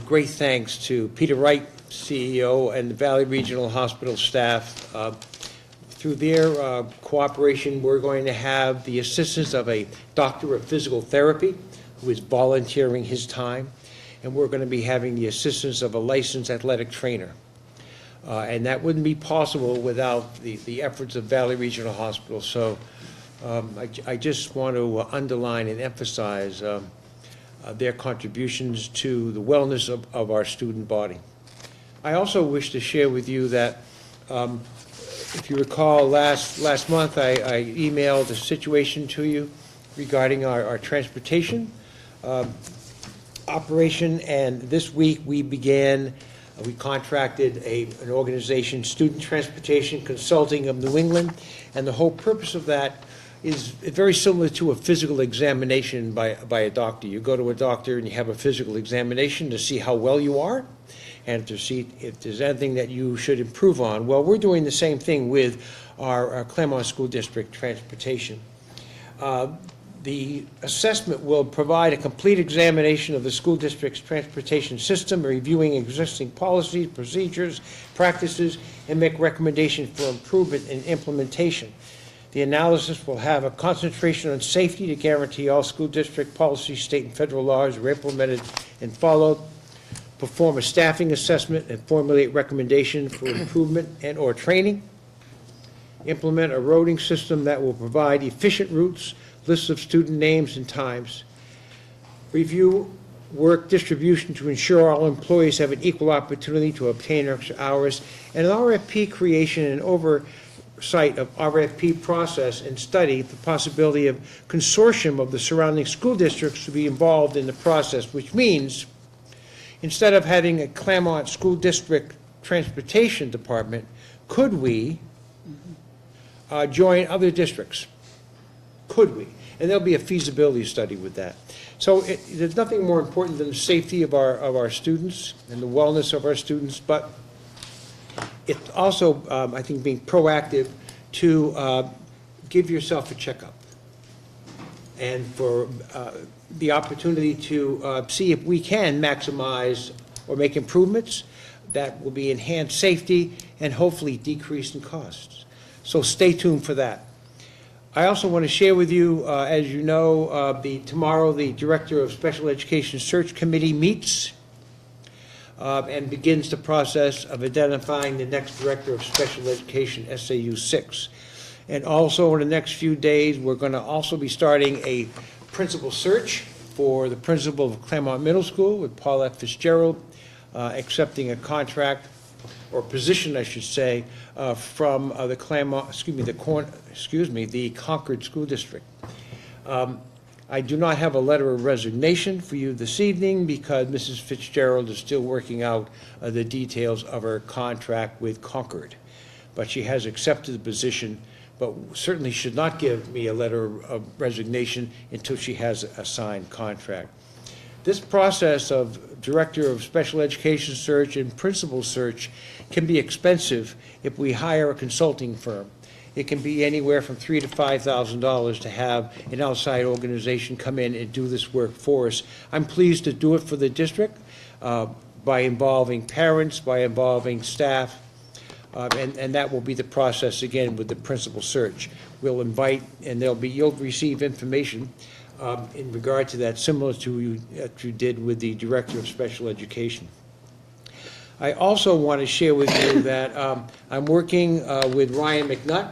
Great thanks to Peter Wright, CEO, and the Valley Regional Hospital staff. Through their cooperation, we're going to have the assistance of a doctor of physical therapy who is volunteering his time, and we're going to be having the assistance of a licensed athletic trainer. And that wouldn't be possible without the efforts of Valley Regional Hospital. So I just want to underline and emphasize their contributions to the wellness of our student body. I also wish to share with you that if you recall, last month I emailed a situation to you regarding our transportation operation, and this week we contracted an organization, Student Transportation Consulting of New England, and the whole purpose of that is very similar to a physical examination by a doctor. You go to a doctor and you have a physical examination to see how well you are and to see if there's anything that you should improve on. Well, we're doing the same thing with our Claremont School District transportation. The assessment will provide a complete examination of the school district's transportation system, reviewing existing policies, procedures, practices, and make recommendations for improvement and implementation. The analysis will have a concentration on safety to guarantee all school district policies, state and federal laws are implemented and followed, perform a staffing assessment and formulate recommendations for improvement and or training, implement a routing system that will provide efficient routes, lists of student names and times, review work distribution to ensure all employees have an equal opportunity to obtain extra hours, and an RFP creation and oversight of RFP process and study the possibility of consortium of the surrounding school districts to be involved in the process, which means instead of having a Claremont School District Transportation Department, could we join other districts? Could we? And there'll be a feasibility study with that. So there's nothing more important than the safety of our students and the wellness of our students, but it's also, I think, being proactive to give yourself a checkup and for the opportunity to see if we can maximize or make improvements that will be enhanced safety and hopefully decrease in costs. So stay tuned for that. I also want to share with you, as you know, tomorrow the Director of Special Education Search Committee meets and begins the process of identifying the next Director of Special Education, SAU 6. And also in the next few days, we're going to also be starting a principal search for the principal of Claremont Middle School with Paul F. Fitzgerald, accepting a contract or position, I should say, from the Concord School District. I do not have a letter of resignation for you this evening because Mrs. Fitzgerald is still working out the details of her contract with Concord. But she has accepted the position, but certainly should not give me a letter of resignation until she has a signed contract. This process of Director of Special Education Search and Principal Search can be expensive if we hire a consulting firm. It can be anywhere from $3,000 to $5,000 to have an outside organization come in and do this work for us. I'm pleased to do it for the district by involving parents, by involving staff, and that will be the process again with the principal search. We'll invite, and you'll receive information in regard to that, similar to what you did with the Director of Special Education. I also want to share with you that I'm working with Ryan McNutt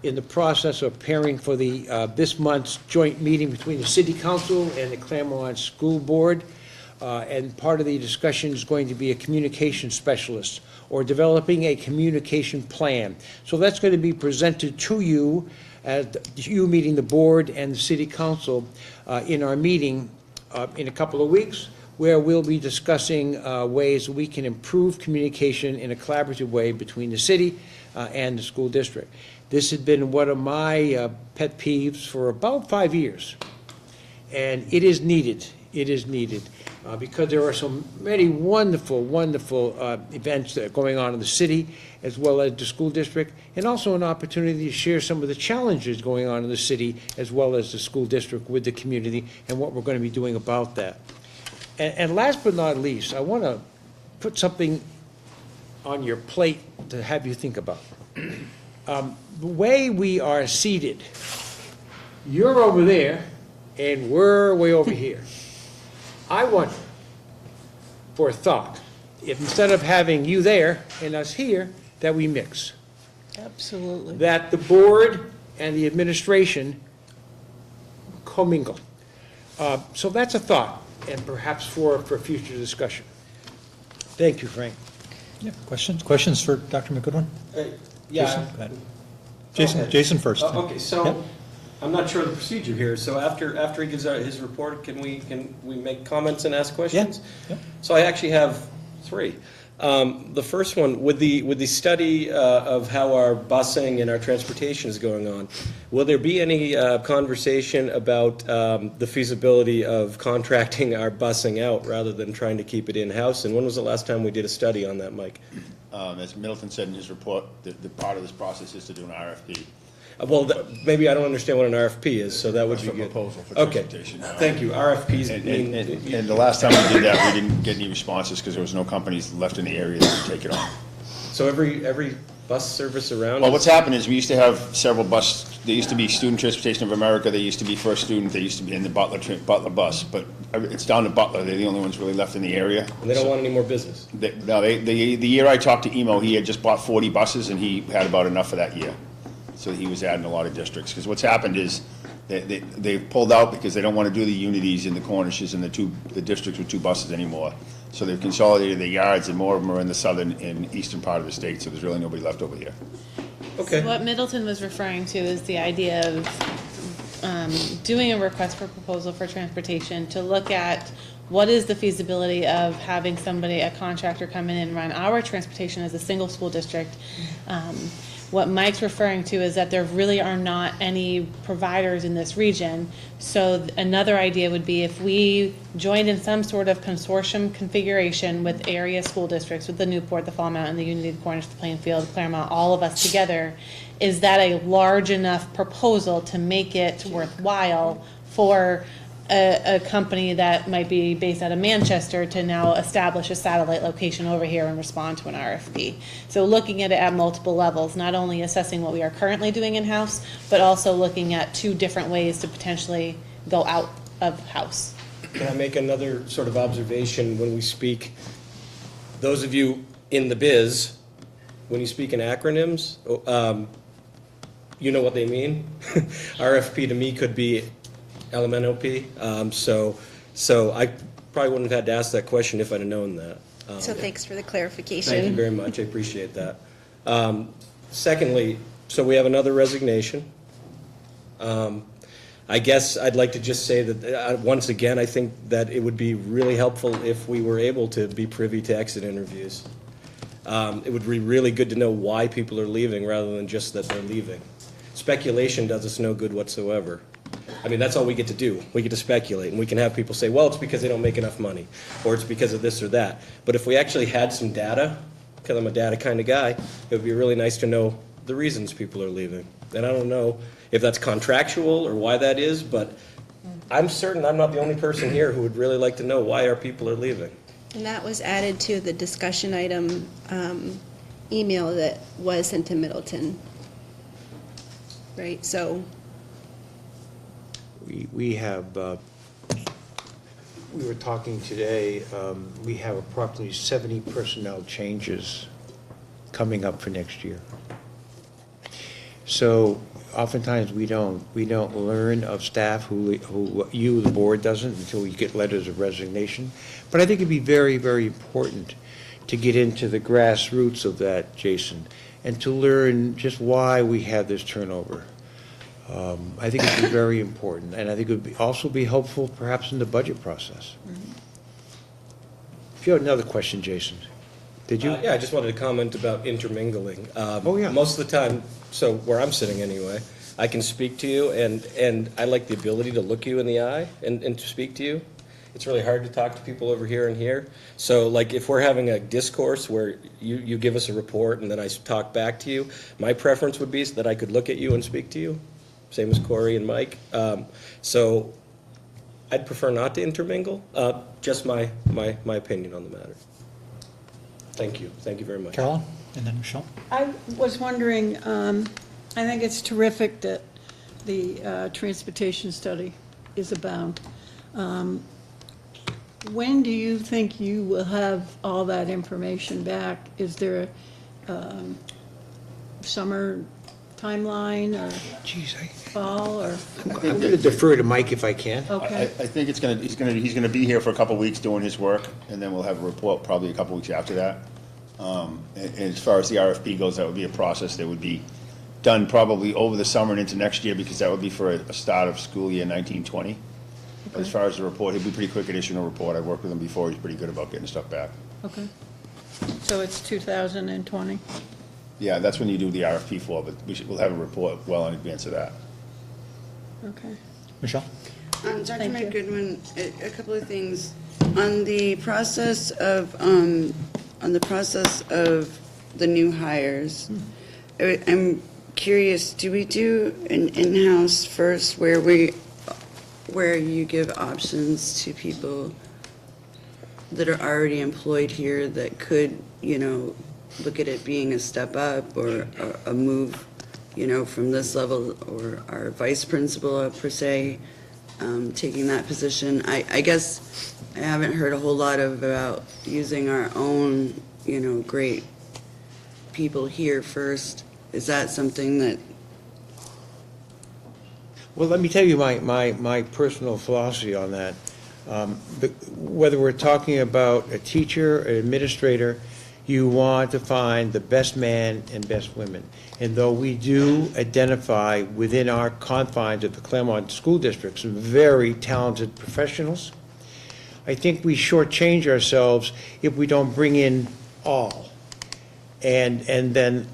in the process of preparing for the this month's joint meeting between the City Council and the Claremont School Board, and part of the discussion is going to be a communication specialist or developing a communication plan. So that's going to be presented to you as you meeting the board and the City Council in our meeting in a couple of weeks, where we'll be discussing ways we can improve communication in a collaborative way between the city and the school district. This has been one of my pet peeves for about 5 years, and it is needed. It is needed because there are so many wonderful, wonderful events that are going on in the city as well as the school district, and also an opportunity to share some of the challenges going on in the city as well as the school district with the community and what we're going to be doing about that. And last but not least, I want to put something on your plate to have you think about. The way we are seated, you're over there and we're way over here. I wonder, for a thought, if instead of having you there and us here, that we mix. Absolutely. That the board and the administration commingle. So that's a thought, and perhaps for future discussion. Thank you, Frank. Yeah, questions for Dr. McGoodwin? Yeah. Jason, go ahead. Jason first. Okay, so Yep. I'm not sure of the procedure here. So after he gives out his report, can we make comments and ask questions? Yeah. So I actually have three. The first one, with the study of how our busing and our transportation is going on, will there be any conversation about the feasibility of contracting our busing out rather than trying to keep it in-house? And when was the last time we did a study on that, Mike? As Middleton said in his report, the part of this process is to do an RFP. Well, maybe I don't understand what an RFP is, so that would be That's a good. proposal for Okay, transportation. thank you. RFPs mean... And the last time we did that, we didn't get any responses because there was no companies left in the area that would take it on. So every bus service around? Well, what's happened is we used to have several there used to be Student Transportation of America, there used to be First Student, there used to be in the Butler bus, but it's down to Butler, they're the only ones really left in the area. And they don't want any more business? The year I talked to Emo, he had just bought 40 buses and he had about enough for that year. So he was adding a lot of districts, because what's happened is they've pulled out because they don't want to do the Unities and the Cornishes and the districts with 2 buses anymore. So they've consolidated their yards, and more of them are in the southern and eastern part of the state, so there's really nobody left over here. Okay. So what Middleton was referring to is the idea of doing a request for proposal for transportation to look at what is the feasibility of having a contractor come in and run our transportation as a single school district. What Mike's referring to is that there really are not any providers in this region. So another idea would be if we joined in some sort of consortium configuration with area school districts, with the Newport, the Fall Mountain, the Unity, the Cornish, the Plainfield, Claremont, all of us together, is that a large enough proposal to make it worthwhile for a company that might be based out of Manchester to now establish a satellite location over here and respond to an RFP. So looking at it at multiple levels, not only assessing what we are currently doing in-house, but also looking at 2 different ways to potentially go out of house. Can I make another sort of observation when we speak, those of you in the biz, when you speak in acronyms, you know what they mean? RFP to me could be LMNOP, so I probably wouldn't have had to ask that question if I'd have known that. So thanks for the clarification. Thank you very much, I appreciate that. Secondly, so we have another resignation. I guess I'd like to just say that, once again, I think that it would be really helpful if we were able to be privy to exit interviews. It would be really good to know why people are leaving rather than just that they're leaving. Speculation does us no good whatsoever. I mean, that's all we get to do. We get to speculate, and we can have people say, well, it's because they don't make enough money, or it's because of this or that. But if we actually had some data, because I'm a data kind of guy, it would be really nice to know the reasons people are leaving. And I don't know if that's contractual or why that is, but I'm certain I'm not the only person here who would really like to know why our people are leaving. And that was added to the discussion item email that was sent to Middleton. Right, so. We have, we were talking today, we have approximately 70 personnel changes coming up for next year. So oftentimes we don't learn of staff who you, the board, doesn't until we get letters of resignation. But I think it'd be very, very important to get into the grassroots of that, Jason, and to learn just why we have this turnover. I think it'd be very important, and I think it would also be helpful perhaps in the budget process. If you have another question, Jason, did you? Yeah, I just wanted to comment about intermingling. Oh, yeah. Most of the time, so where I'm sitting anyway, I can speak to you, and I like the ability to look you in the eye and to speak to you. It's really hard to talk to people over here and here. So like if we're having a discourse where you give us a report and then I talk back to you, my preference would be so that I could look at you and speak to you. Same as Corey and Mike. So I'd prefer not to intermingle, just my opinion on the matter. Thank you very much. Carolyn, and then Michelle. I was wondering, I think it's terrific that the transportation study is abound. When do you think you will have all that information back? Is there a summer timeline or Geez, fall or, I'm going to defer to Mike if I can. I okay? think he's gonna be here for a couple of weeks doing his work, and then we'll have a report probably a couple of weeks after that. And as far as the RFP goes, that would be a process that would be done probably over the summer and into next year, because that would be for a start of school year 1920. As far as the report, he'd be pretty quick at issuing a report. I've worked with him before. He's pretty good about getting stuff back. Okay. So it's 2020? Yeah, that's when you do the RFP for, but we'll have a report well in advance of that. Okay. Michelle? Thank Dr. you. McGoodwin, a couple of things. On the process of, the new hires, I'm curious, do we do an in-house first where you give options to people that are already employed here that could, look at it being a step up or a move, from this level, or our vice principal per se, taking that position? I guess I haven't heard a whole lot about using our own, great people here first. Is that something that, Well, let me tell you my personal philosophy on that. Whether we're talking about a teacher, an administrator, you want to find the best man and best women. And though we do identify within our confines of the Claremont School District some very talented professionals, I think we shortchange ourselves if we don't bring in all. And then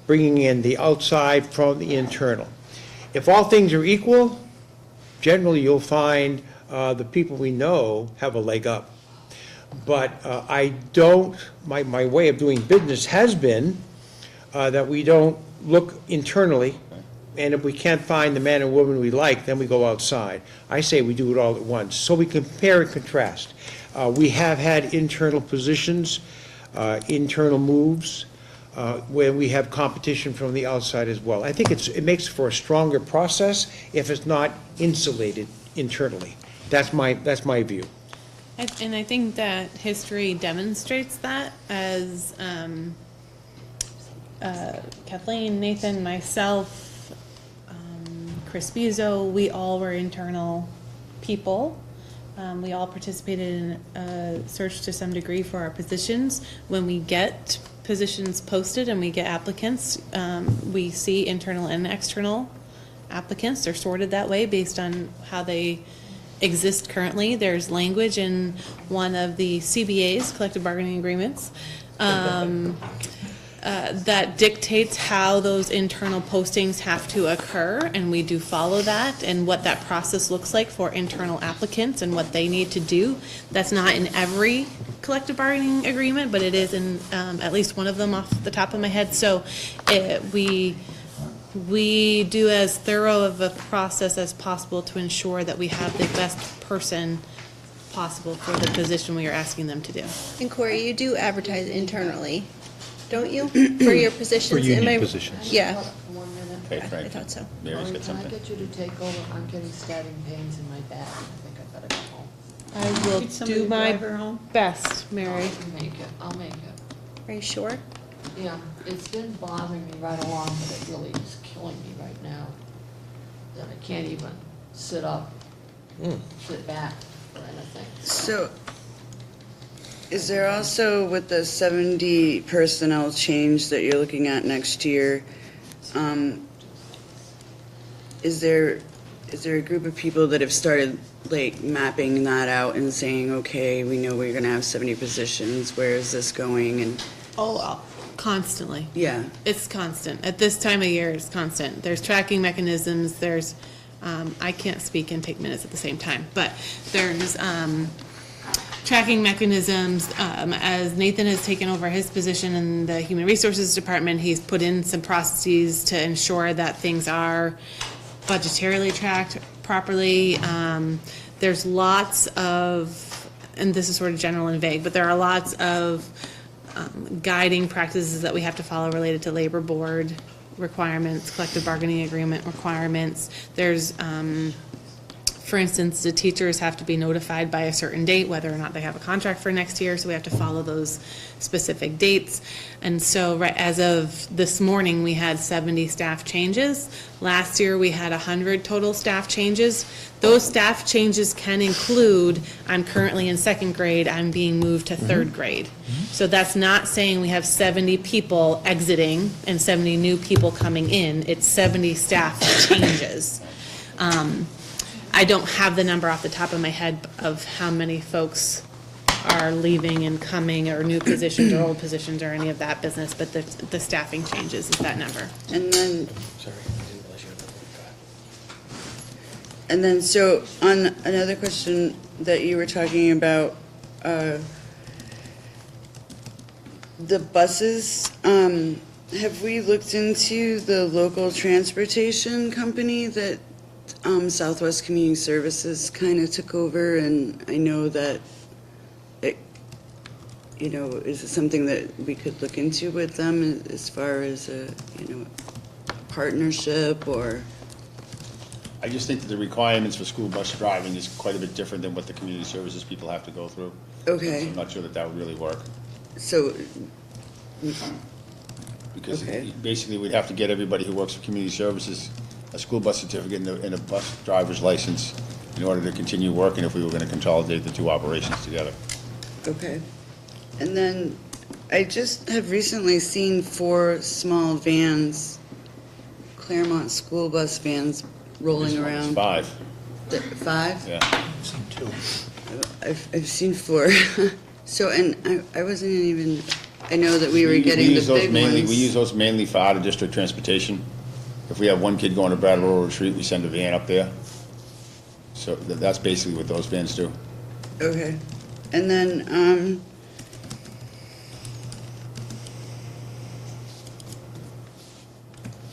bringing in the outside from the internal. If all things are equal, generally you'll find the people we know have a leg up. But I don't, my way of doing business has been that we don't look internally, and if we can't find the man and woman we like, then we go outside. I say we do it all at once, so we compare and contrast. We have had internal positions, internal moves, where we have competition from the outside as well. I think it makes for a stronger process if it's not insulated internally. That's my view. And I think that history demonstrates that, as Kathleen, Nathan, myself, Chris Buzo, we all were internal people. We all participated in a search to some degree for our positions. When we get positions posted and we get applicants, we see internal and external applicants. They're sorted that way based on how they exist currently. There's language in one of the CBA's, collective bargaining agreements, that dictates how those internal postings have to occur, and we do follow that, and what that process looks like for internal applicants and what they need to do. That's not in every collective bargaining agreement, but it is in at least one of them off the top of my head. So we do as thorough of a process as possible to ensure that we have the best person possible for the position we are asking them to do. And Corey, you do advertise internally, don't you, for your positions? For union Am I- positions. Yeah, 1 minute? Okay, I Frank. thought so. Mary's got Can I something. get you to take over? I'm getting stabbing pains in my back. I think I better go home. I will Could somebody do my drive her home? best, Mary. I'll make it. Are you sure? Yeah, it's been bothering me right along, but it really is killing me right now. That I can't even sit up, sit back, or anything. So, is there also, with the 70 personnel change that you're looking at next year, is there a group of people that have started, like, mapping that out and saying, okay, we know we're gonna have 70 positions, where is this going, and, Constantly. yeah. It's constant. At this time of year, it's constant. There's tracking mechanisms, there's, I can't speak and take minutes at the same time, but there's tracking mechanisms. As Nathan has taken over his position in the Human Resources Department, he's put in some processes to ensure that things are budgetarily tracked properly. there's lots of, and this is sort of general and vague, but there are lots of guiding practices that we have to follow related to labor board requirements, collective bargaining agreement requirements. There's, for instance, the teachers have to be notified by a certain date whether or not they have a contract for next year, so we have to follow those specific dates. And so, right, as of this morning, we had 70 staff changes. Last year, we had 100 total staff changes. Those staff changes can include, I'm currently in second grade, I'm being moved to third grade. So that's not saying we have 70 people exiting and 70 new people coming in. It's 70 staff changes. I don't have the number off the top of my head of how many folks are leaving and coming, or new positions or old positions or any of that business, but the staffing changes is that number. And then, Sorry, I didn't realize you had that. and then, so on another question that you were talking about, the buses, have we looked into the local transportation company that Southwest Community Services kind of took over? And I know that it, you know, is it something that we could look into with them as far as a, you know, partnership or? I just think that the requirements for school bus driving is quite a bit different than what the community services people have to go through. Okay, I'm not sure that that would really work. so, Because Okay. basically, we'd have to get everybody who works for community services a school bus certificate and a bus driver's license in order to continue working if we were going to consolidate the two operations together. okay. And then I just have recently seen 4 small vans, Claremont school bus vans rolling It's around. 5, 5? yeah. I've seen 2. I've seen 4. So, and I wasn't even, I know that we were getting the use those big mainly. ones. We use those mainly for out-of-district transportation. If we have one kid going to Brattleboro Retreat, we send a van up there. So that's basically what those vans do. Okay. And then,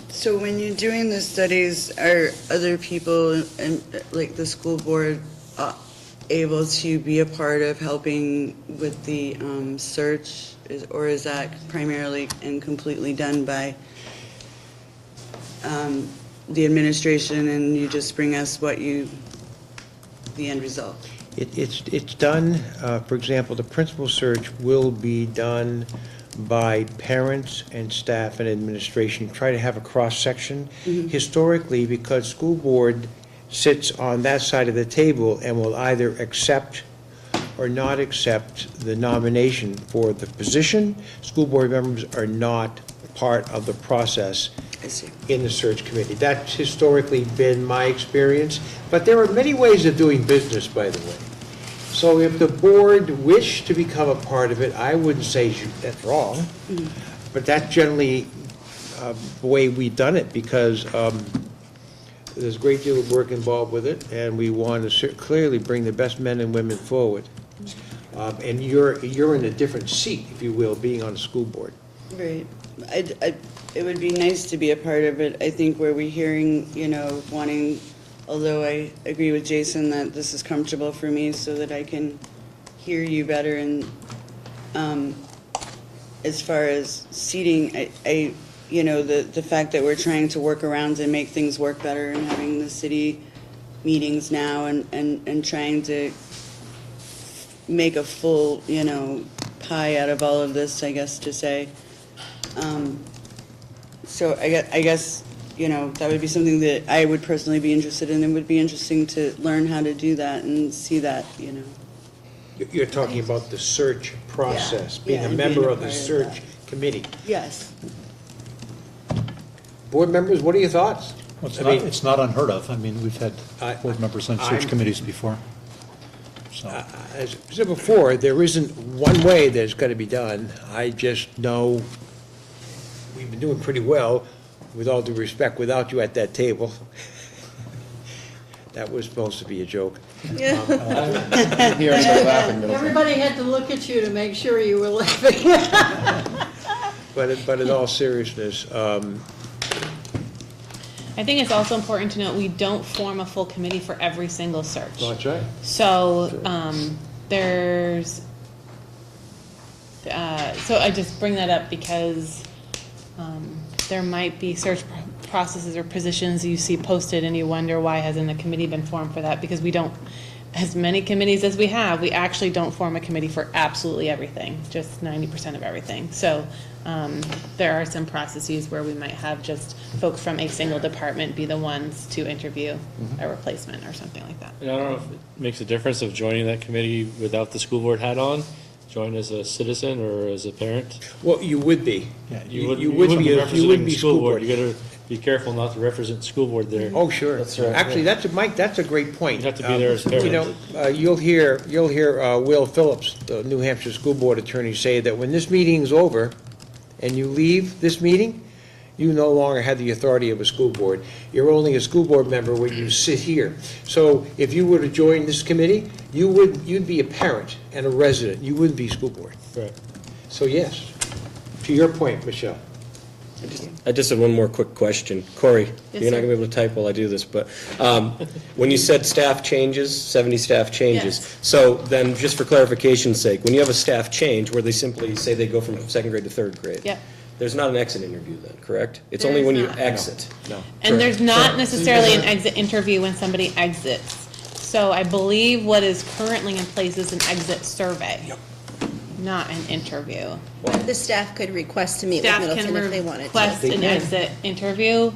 so when you're doing the studies, are other people and like the school board able to be a part of helping with the search? Or is that primarily and completely done by the administration, and you just bring us the end result? It's done, for example, the principal search will be done by parents and staff and administration, try to have a cross-section. Historically, because school board sits on that side of the table and will either accept or not accept the nomination for the position, school board members are not part of the process I see. in the search committee. That's historically been my experience, but there are many ways of doing business, by the way. So if the board wished to become a part of it, I wouldn't say that's wrong, but that's generally the way we've done it, because there's a great deal of work involved with it, and we want to clearly bring the best men and women forward. And you're in a different seat, if you will, being on the school board. Right. It would be nice to be a part of it. I think where we're hearing, you know, wanting, although I agree with Jason that this is comfortable for me so that I can hear you better. And as far as seating, I you know, the fact that we're trying to work around and make things work better, and having the city meetings now and trying to make a full, you know, pie out of all of this, I guess to say. So I guess, you know, that would be something that I would personally be interested in. It would be interesting to learn how to do that and see that, you know. You're talking about the search process, being Yeah, a and member being a of the part of search that. committee. Yes. Board members, what are your thoughts? Well, I mean, it's not unheard of. I mean, we've had board members on search I'm- committees before. So, As I said before, there isn't one way that it's got to be done. I just know we've been doing pretty well, with all due respect, without you at that table. That was supposed to be a joke. Here, anybody laughing, Middleton. Everybody had to look at you to make sure you were laughing. But in all seriousness, I think it's also important to note, we don't form a full committee for every single search. That's right. So, so I just bring that up because, there might be search processes or positions you see posted and you wonder why hasn't a committee been formed for that? Because we don't, as many committees as we have, we actually don't form a committee for absolutely everything, just 90% of everything. So, there are some processes where we might have just folks from a single department be the ones to interview a replacement or something like that. And I don't know if it makes a difference of joining that committee without the school board hat on, join as a citizen or as a parent. Well, you would be. Yeah, You would wouldn't be, representing you would the be school board. You gotta be careful not to represent the school board there. Oh, sure. That's right. Actually, Mike, that's a great point. You have to be there as parent. You know, you'll hear Will Phillips, the New Hampshire School Board Attorney, say that when this meeting's over and you leave this meeting, you no longer have the authority of a school board. You're only a school board member when you sit here. So if you were to join this committee, you'd be a parent and a resident. You wouldn't be school board. Right. So yes, to your point, Michelle. I just had one more quick question. Corey, Yes, you're not sir. going to be able to type while I do this, but when you said staff changes, 70 staff changes, Yes. so then, just for clarification's sake, when you have a staff change where they simply say they go from second grade to third grade, Yep. there's not an exit interview then, correct? It's There only is when you not. exit. No. And there's not necessarily an exit interview when somebody exits. So I believe what is currently in place is an exit survey. Not an interview. The staff could request to meet with Staff can Middleton if they wanted to. request They an can. exit interview.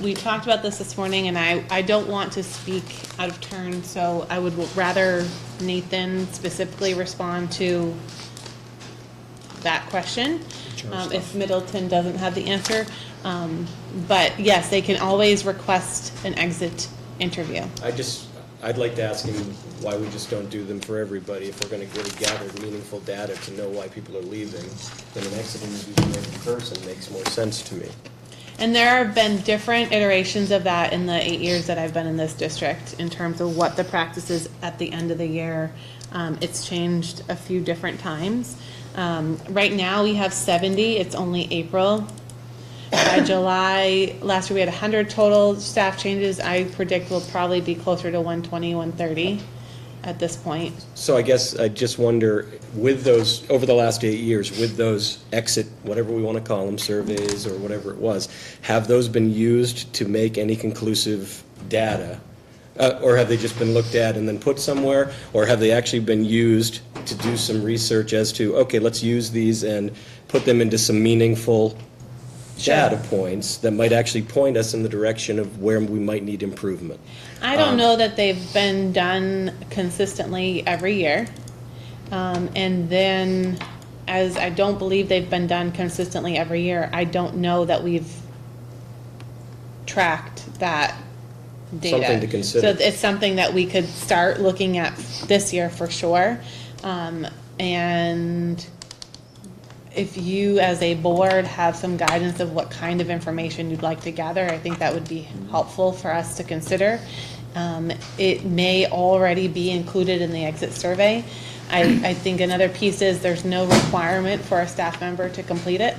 We talked about this morning, and I don't want to speak out of turn, so I would rather Nathan specifically respond to that question, if Middleton doesn't have the answer. But yes, they can always request an exit interview. I'd like to ask him why we just don't do them for everybody. If we're going to really gather meaningful data to know why people are leaving, then an exit interview for every person makes more sense to me. And there have been different iterations of that in the 8 years that I've been in this district in terms of what the practice is at the end of the year. It's changed a few different times. Right now, we have 70. It's only April. By July, last year we had 100 total staff changes. I predict we'll probably be closer to 120, 130 at this point. So I guess I just wonder, with those, over the last 8 years, with those exit, whatever we want to call them, surveys or whatever it was, have those been used to make any conclusive data? Or have they just been looked at and then put somewhere? Or have they actually been used to do some research as to, okay, let's use these and put them into some meaningful data points that might actually point us in the direction of where we might need improvement? I don't know that they've been done consistently every year. And then, as I don't believe they've been done consistently every year, I don't know that we've tracked that data. Something to consider. So it's something that we could start looking at this year for sure. And if you, as a board, have some guidance of what kind of information you'd like to gather, I think that would be helpful for us to consider. It may already be included in the exit survey. I think another piece is there's no requirement for a staff member to complete it.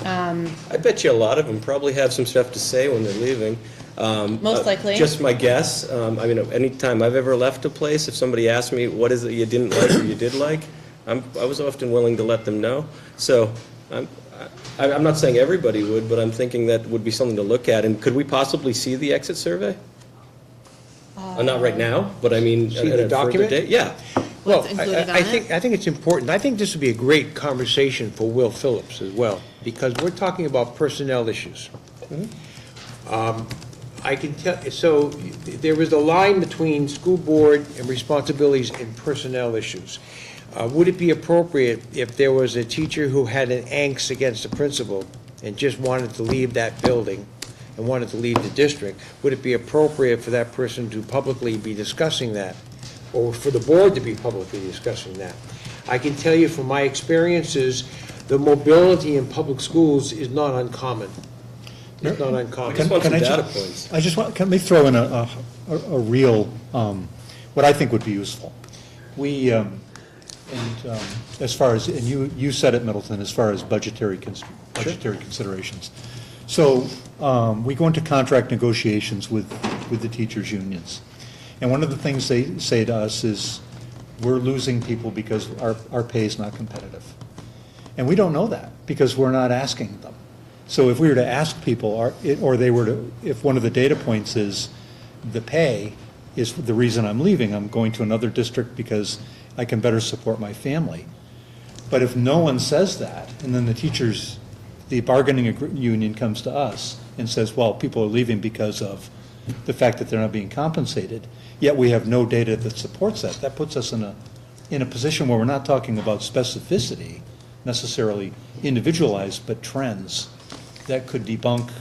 I bet you a lot of them probably have some stuff to say when they're leaving. Most likely. Just my guess. I mean, anytime I've ever left a place, if somebody asked me, what is it you didn't like or you did like, I was often willing to let them know. So I'm not saying everybody would, but I'm thinking that would be something to look at. And could we possibly see the exit survey? Not right now, but I mean, See at the a further document? date? Yeah. Well, What's included on I it? think it's important. I think this would be a great conversation for Will Phillips as well, because we're talking about personnel issues. I can tell, so there is a line between school board and responsibilities and personnel issues. Would it be appropriate if there was a teacher who had an angst against the principal and just wanted to leave that building and wanted to leave the district? Would it be appropriate for that person to publicly be discussing that, or for the board to be publicly discussing that? I can tell you from my experiences, the mobility in public schools is not uncommon. It's not uncommon. Just want some Can I data just- points. I just want, can we throw in a real, what I think would be useful? We, as far as, and you said it, Middleton, as far as budgetary considerations. So we go into contract negotiations with the teachers' unions. And one of the things they say to us is, we're losing people because our pay is not competitive. And we don't know that because we're not asking them. So if we were to ask people, or they were to, if one of the data points is the pay is the reason I'm leaving, I'm going to another district because I can better support my family. But if no one says that, and then the bargaining union comes to us and says, well, people are leaving because of the fact that they're not being compensated, yet we have no data that supports that, that puts us in a position where we're not talking about specificity, necessarily individualized, but trends that could debunk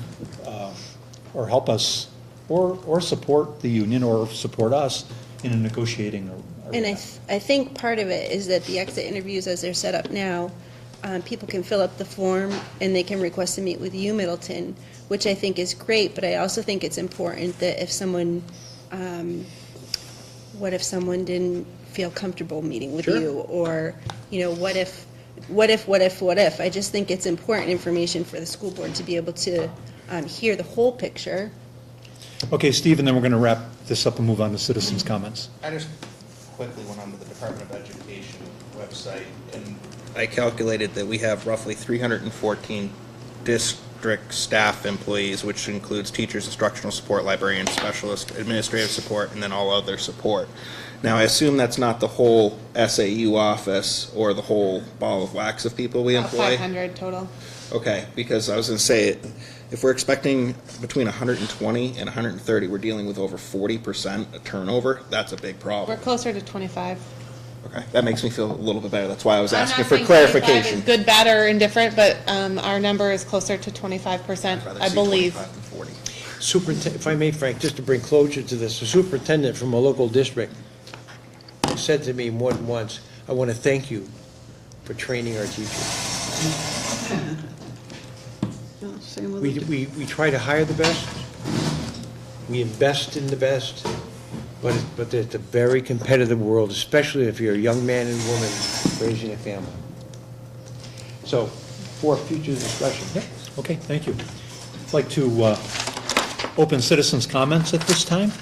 or help us or support the union or support us in negotiating. And I think part of it is that the exit interviews, as they're set up now, people can fill up the form and they can request to meet with you, Middleton, which I think is great, but I also think it's important that if someone, what if someone didn't feel comfortable meeting with Sure. you? Or, what if? I just think it's important information for the school board to be able to hear the whole picture. Okay, Steve, and then we're going to wrap this up and move on to citizens' comments. I just quickly went onto the Department of Education website, and I calculated that we have roughly 314 district staff employees, which includes teachers, instructional support, librarians, specialists, administrative support, and then all other support. Now, I assume that's not the whole SAU office or the whole ball of wax of people we About employ? 500 total. Okay, because I was going to say, if we're expecting between 120 and 130, we're dealing with over 40% turnover. That's a big We're problem. closer to 25. Okay, that makes me feel a little bit better. That's why I was I'm asking not for saying 25 clarification. is good, bad, or indifferent, but our number is closer to 25%, I'd rather I see believe. 25 than 40. Superintendent, if I may, Frank, just to bring closure to this, the superintendent from a local district said to me more than once, I want to thank you for training our teachers. Yeah, same with the We try to hire the best, we invest in the best, but it's a very competitive world, especially if you're a young man and woman raising a family. So, for future discussion. Yep, okay, thank you. I'd like to open citizens' comments at this time.